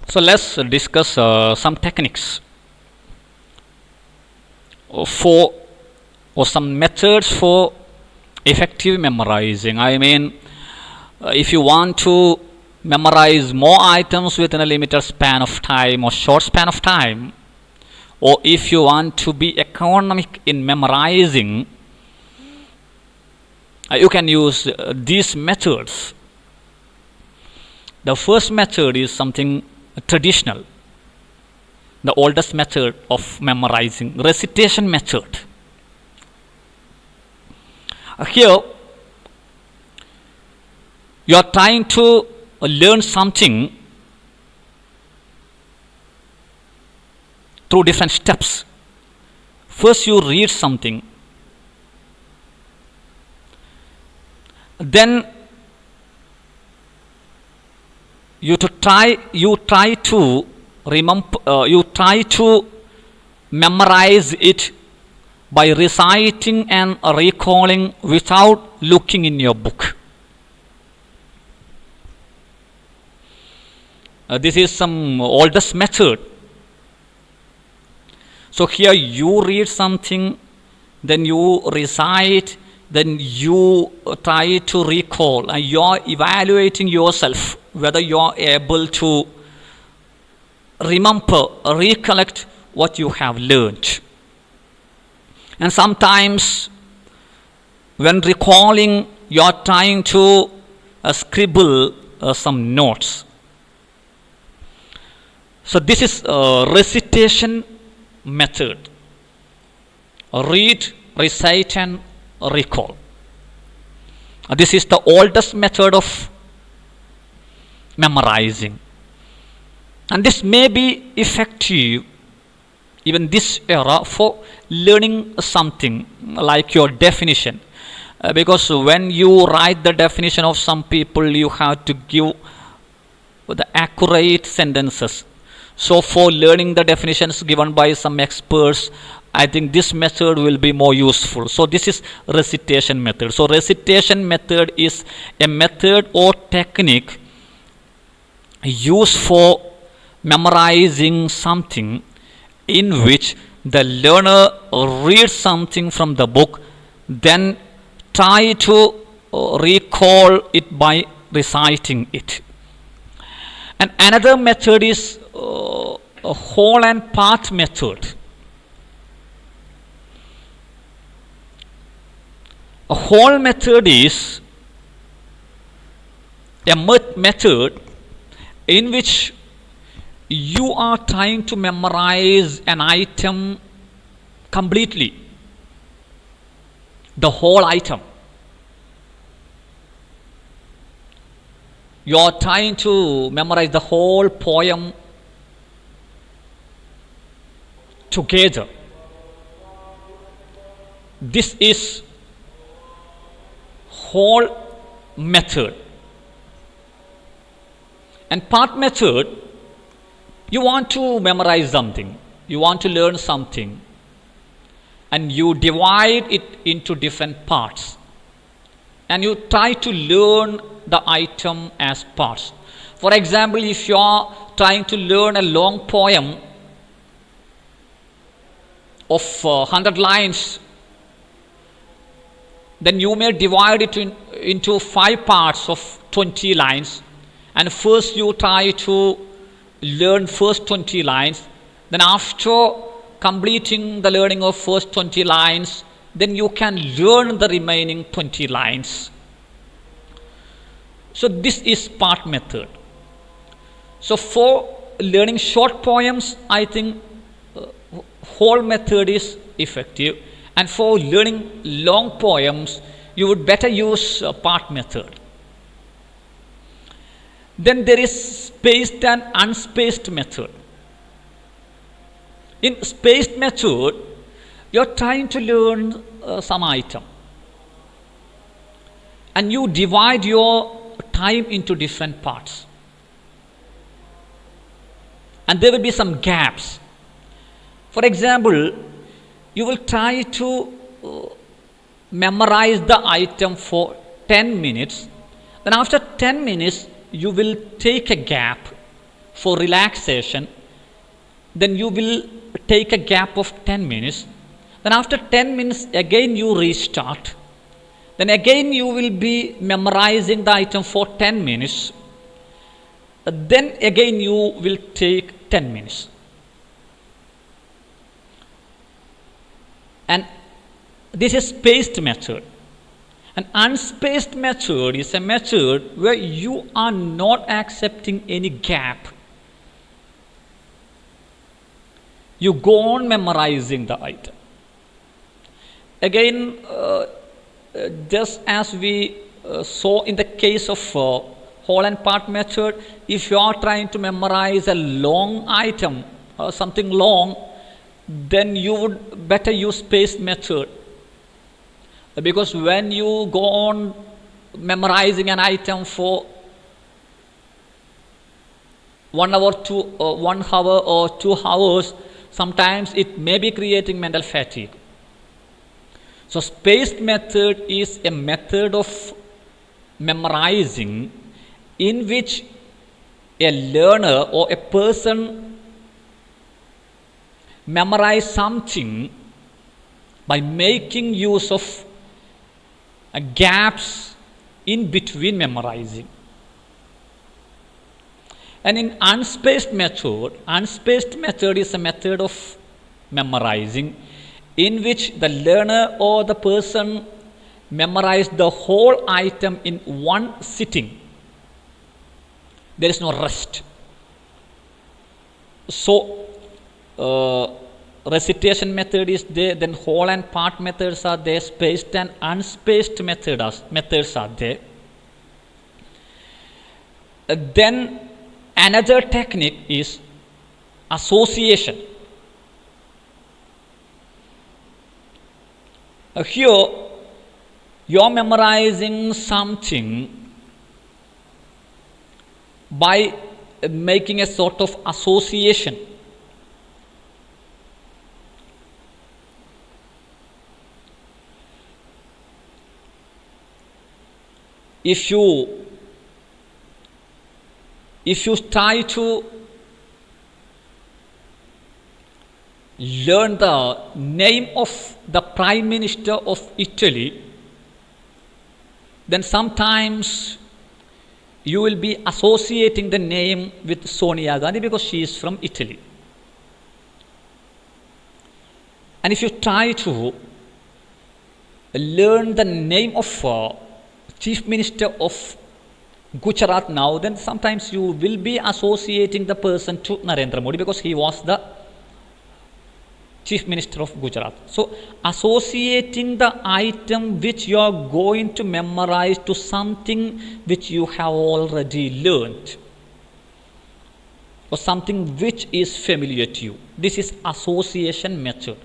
So let's discuss some techniques for or some methods for effective memorizing. I mean, if you want to memorize more items within a limited span of time or short span of time, or if you want to be economic in memorizing, you can use these methods. The first method is something traditional, the oldest method of memorizing, recitation method. Here you are trying to learn something through different steps. First you read something, then you try to memorize it by reciting and recalling without looking in your book. This is some oldest method. So here you read something, then you recite, then you try to recall, and you are evaluating yourself whether you are able to remember, recollect what you have learned. And sometimes when recalling, you are trying to scribble some notes. So this is recitation method. Read, recite and recall. This is the oldest method of memorizing, and this may be effective even this era for learning something like your definition, because when you write the definition of some people, you have to give the accurate sentences. So for learning the definitions given by some experts, I think this method will be more useful. So this is recitation method. So recitation method is a method or technique used for memorizing something, in which the learner reads something from the book, then try to recall it by reciting it. And another method is a whole and part method. A whole method is a method in which you are trying to memorize an item completely, the whole item. You are trying to memorize the whole poem together. This is whole method. And part method, you want to memorize something, you want to learn something, and you divide it into different parts, and you try to learn the item as parts. For example, if you are trying to learn a long poem of 100 lines, then you may divide it into 5 parts of 20 lines, and first you try to learn first 20 lines, then after completing the learning of first 20 lines, then you can learn the remaining 20 lines. So this is part method. So for learning short poems, I think whole method is effective, and for learning long poems, you would better use part method. Then there is spaced and unspaced method. In spaced method, you are trying to learn some item, and you divide your time into different parts, and there will be some gaps. For example, you will try to memorize the item for 10 minutes, then after 10 minutes you will take a gap for relaxation, then you will take a gap of 10 minutes. Then after 10 minutes again you restart. Then again you will be memorizing the item for 10 minutes. Then again you will take 10 minutes. And this is spaced method. An unspaced method is a method where you are not accepting any gap. You go on memorizing the item. Again, just as we saw in the case of whole and part method, if you are trying to memorize a long item, something long, then you would better use spaced method. Because when you go on memorizing an item for 1 hour, 1 hour or 2 hours, sometimes it may be creating mental fatigue. So spaced method is a method of memorizing in which a learner or a person memorize something by making use of gaps in between memorizing. And in unspaced method is a method of memorizing in which the learner or the person memorize the whole item in one sitting. There is no rest. So recitation method is there, then whole and part methods are there, spaced and unspaced methods are there. Then another technique is association. Here you are memorizing something by making a sort of association. If you try to learn the name of the Prime Minister of Italy, then sometimes you will be associating the name with Sonia Gandhi because she is from Italy. And if you try to learn the name of Chief Minister of Gujarat now, then sometimes you will be associating the person to Narendra Modi because he was the Chief Minister of Gujarat. So associating the item which you are going to memorize to something which you have already learned or something which is familiar to you. This is association method.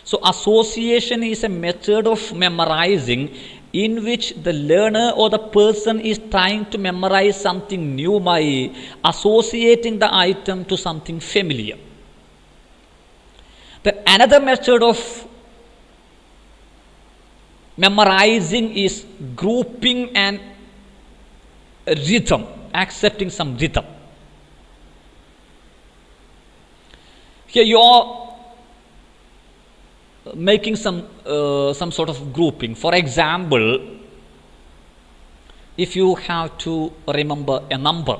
So association is a method of memorizing in which the learner or the person is trying to memorize something new by associating the item to something familiar. Then another method of memorizing is grouping and rhythm, accepting some rhythm. Here you are making some sort of grouping. For example, if you have to remember a number,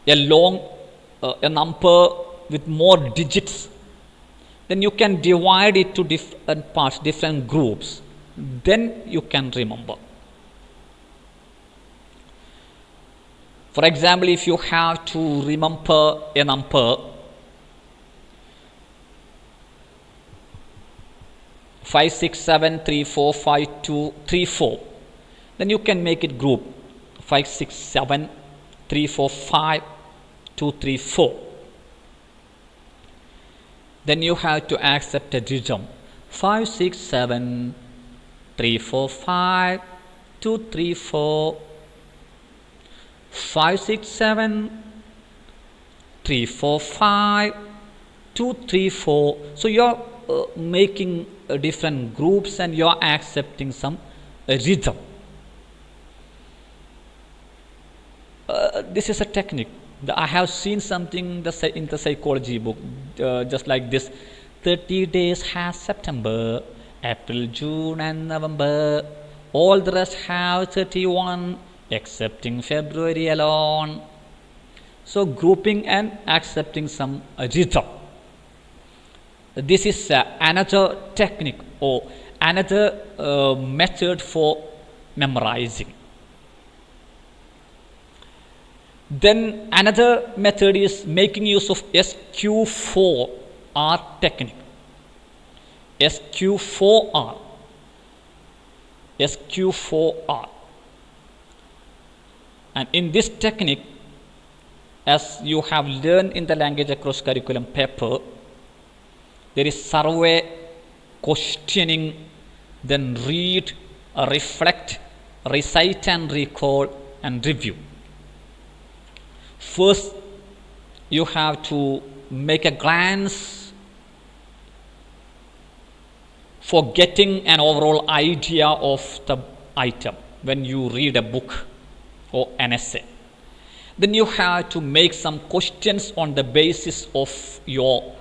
a number with more digits, then you can divide it to different parts, different groups. Then you can remember. For example, if you have to remember a number 5, 6, 7, 3, 4, 5, 2, 3, 4, then you can make it group 5, 6, 7, 3, 4, 5, 2, 3, 4. Then you have to accept a rhythm 5, 6, 7, 3, 4, 5, 2, 3, 4, 5, 6, 7, 3, 4, 5, 2, 3, 4. So you are making different groups and you are accepting some rhythm. This is a technique. I have seen something in the psychology book, just like this: 30 days has September, April, June, and November. All the rest have 31, excepting February alone. So, grouping and accepting some rhythm. This is another technique or another method for memorizing. Then another method is making use of SQ4R technique. SQ4R. SQ4R. And in this technique, as you have learned in the language across curriculum paper, there is survey, questioning, then read, reflect, recite and recall, and review. First, you have to make a glance for getting an overall idea of the item when you read a book or an essay. Then you have to make some questions on the basis of your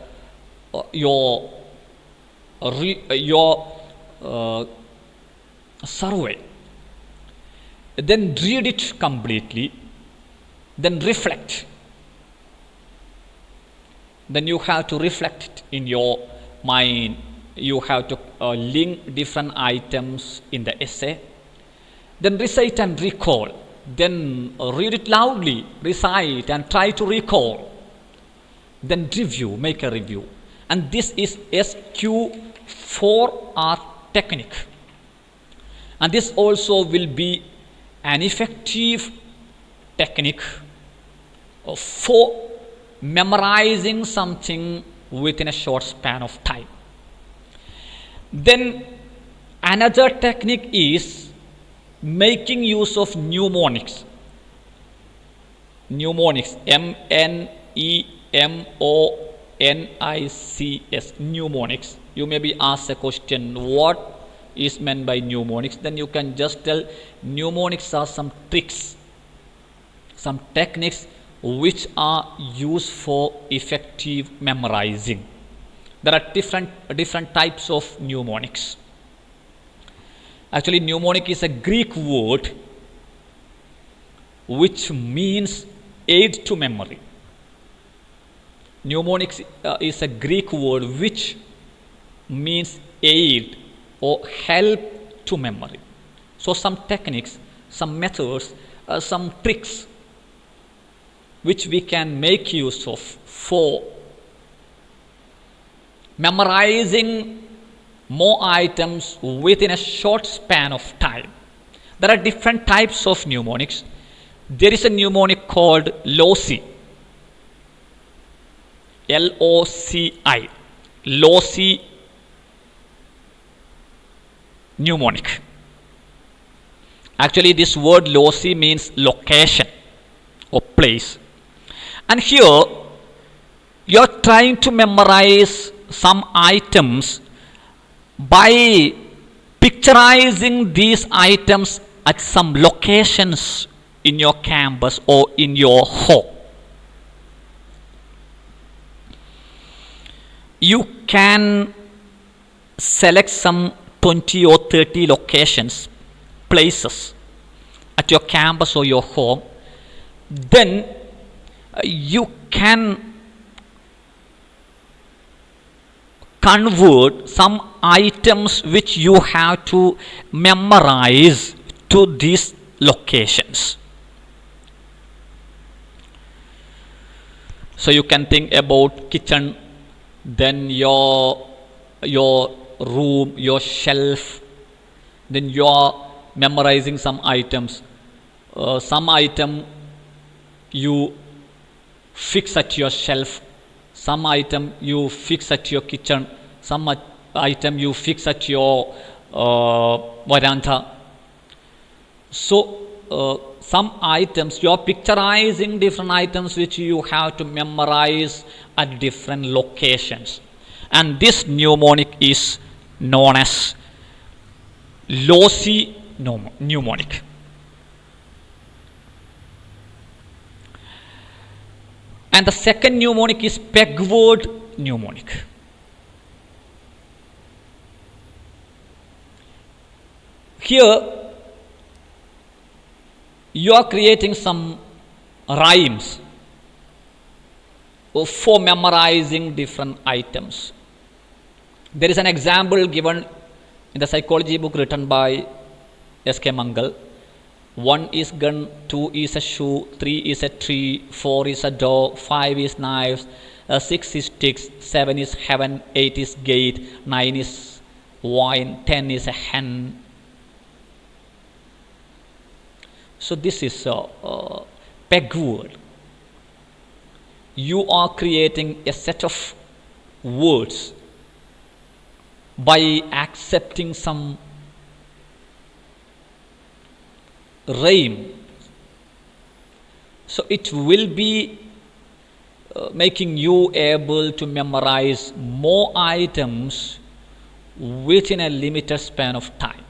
survey. Then read it completely. Then reflect. Then you have to reflect it in your mind. You have to link different items in the essay. Then recite and recall. Then read it loudly, recite and try to recall. Then review, make a review. And this is SQ4R technique. And this also will be an effective technique for memorizing something within a short span of time. Then another technique is making use of mnemonics. Mnemonics, Mnemonics, mnemonics. You may be asked a question, what is meant by mnemonics? Then you can just tell mnemonics are some tricks, some techniques which are used for effective memorizing. There are different types of mnemonics. Actually, mnemonic is a Greek word which means aid to memory. Mnemonics is a Greek word which means aid or help to memory. So some techniques, some methods, some tricks which we can make use of for memorizing more items within a short span of time. There are different types of mnemonics. There is a mnemonic called Loci. Loci. Loci mnemonic. Actually, this word Loci means location or place. And here, you are trying to memorize some items by picturizing these items at some locations in your campus or in your home. You can select some 20 or 30 locations, places at your campus or your home. Then you can convert some items which you have to memorize to these locations. So you can think about kitchen, then your room, your shelf, then you are memorizing some items. Some item you fix at your shelf, some item you fix at your kitchen, some item you fix at your veranda. So some items, you are picturizing different items which you have to memorize at different locations. And this mnemonic is known as Loci mnemonic. And the second mnemonic is peg word mnemonic. Here you are creating some rhymes for memorizing different items. There is an example given in the psychology book written by S.K. Mangal. 1 is gun, 2 is a shoe, 3 is a tree, 4 is a door, 5 is knives, 6 is sticks, 7 is heaven, 8 is gate, 9 is wine, 10 is a hen. So this is a peg word. You are creating a set of words by accepting some rhyme. So it will be making you able to memorize more items within a limited span of time.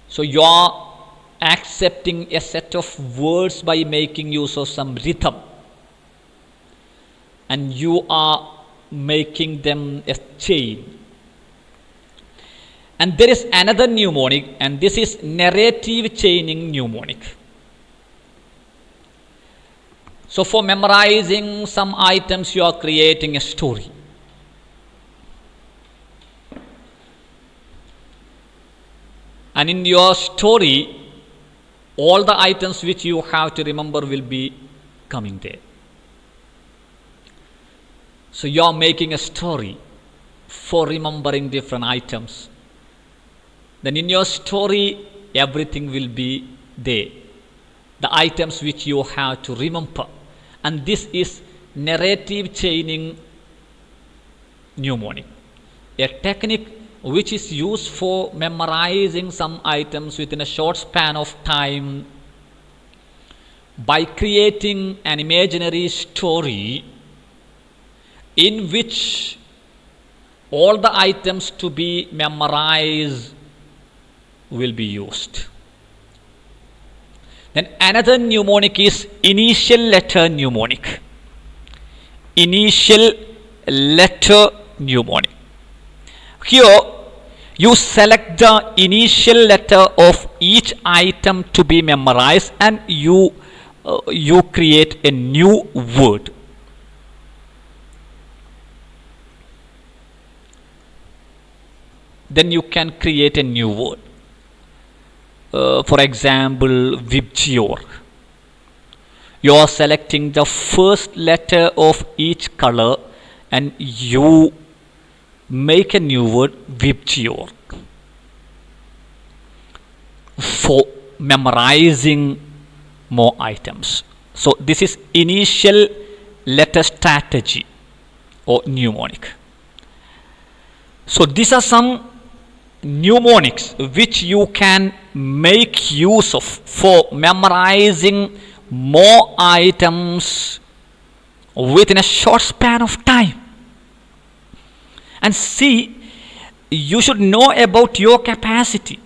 So you are accepting a set of words by making use of some rhythm, and you are making them a chain. And there is another mnemonic, and this is narrative chaining mnemonic. So for memorizing some items, you are creating a story. And in your story, all the items which you have to remember will be coming there. So you are making a story for remembering different items. Then in your story, everything will be there. The items which you have to remember. And this is narrative chaining mnemonic, a technique which is used for memorizing some items within a short span of time by creating an imaginary story in which all the items to be memorized will be used. Then another mnemonic is initial letter mnemonic. Initial letter mnemonic. Here you select the initial letter of each item to be memorized, and you create a new word. Then you can create a new word. For example, Vibgyor. You are selecting the first letter of each color and you make a new word, Vibgyor, for memorizing more items. So this is initial letter strategy or mnemonic. So these are some mnemonics which you can make use of for memorizing more items within a short span of time. And see, you should know about your capacity.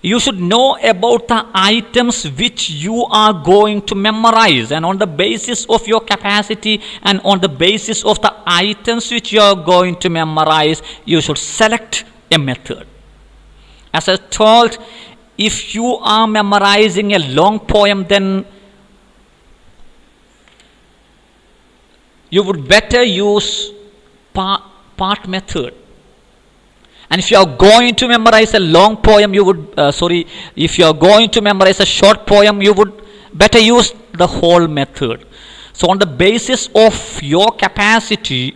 You should know about the items which you are going to memorize, and on the basis of your capacity and on the basis of the items which you are going to memorize, you should select a method. As I told, if you are memorizing a long poem, then you would better use part method. And if you are going to memorize a long poem, if you are going to memorize a short poem, you would better use the whole method. So on the basis of your capacity,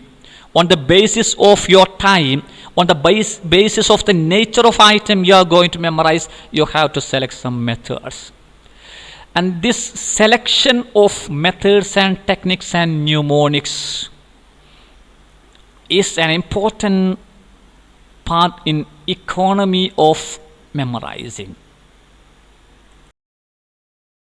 on the basis of your time, on the basis of the nature of item you are going to memorize, you have to select some methods. And this selection of methods and techniques and mnemonics is an important part in economy of memorizing.